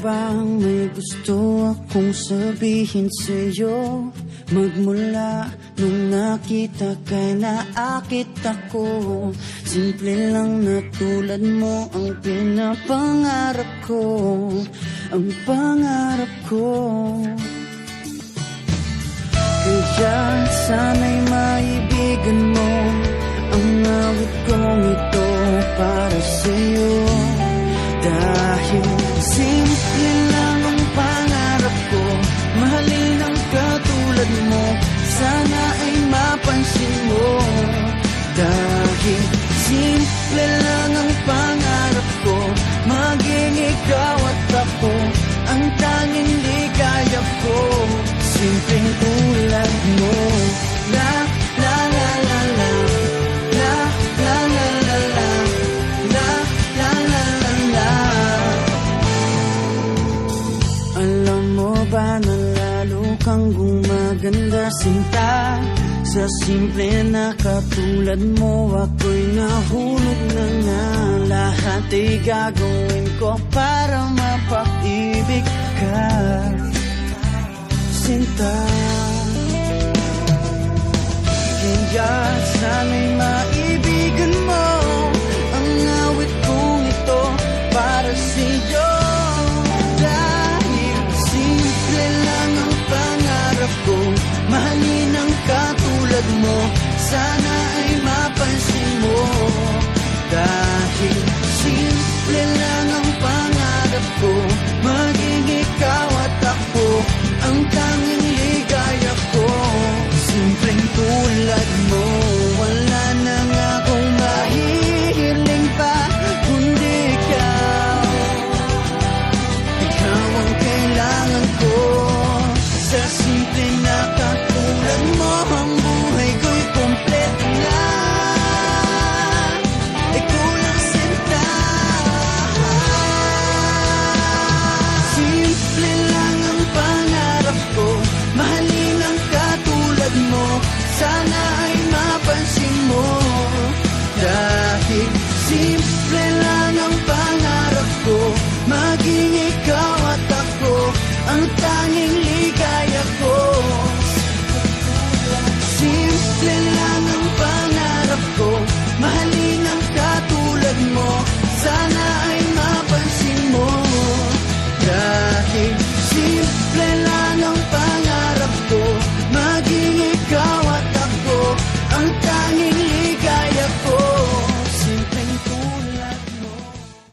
bang may gusto akong sabihin sa'yo? Magmula nung nakita kay naakit ako. Simple lang na tulad mo ang pinapangarap ko. Ang pangarap ko. Kaya sana'y maibigan mo ang awit kong ito para sa'yo. Dahil simple lang ang pangarap ko, mahalin ang katulad mo, sana ay mapansin mo. Dahil simple lang ang pangarap ko, maging ikaw at ako, ang tanging ligaya ko. Simpleng tulad mo. La la la la la, la la la la la, la la la la la. Alam mo ba na lalo kang gumaganda, sinta? Sa simple na katulad mo, ako'y nahulog na nga. Lahat ay gagawin ko para mapag-ibig ka, sinta. Kaya sana'y maibigan mo ang awit kong ito para sa'yo. Dahil simple lang ang pangarap ko, mahalin ang katulad mo, sana ay mapansin mo. Dahil simple lang ang pangarap ko, maging ikaw at ako, ang tanging ligaya ko. Simpleng tulad mo, wala na nga akong mahihiling pa kundi ikaw. Ikaw ang kailangan ko. Sa simple na katulad mo, ang buhay ko'y kompleto na. Ikaw lang sinta. Simple lang ang pangarap ko, mahalin ang katulad mo, sana ay mapansin mo. Dahil simple lang ang pangarap ko, maging ikaw at ako, ang tanging ligaya ko. Simple lang ang pangarap ko, mahalin ang katulad mo, sana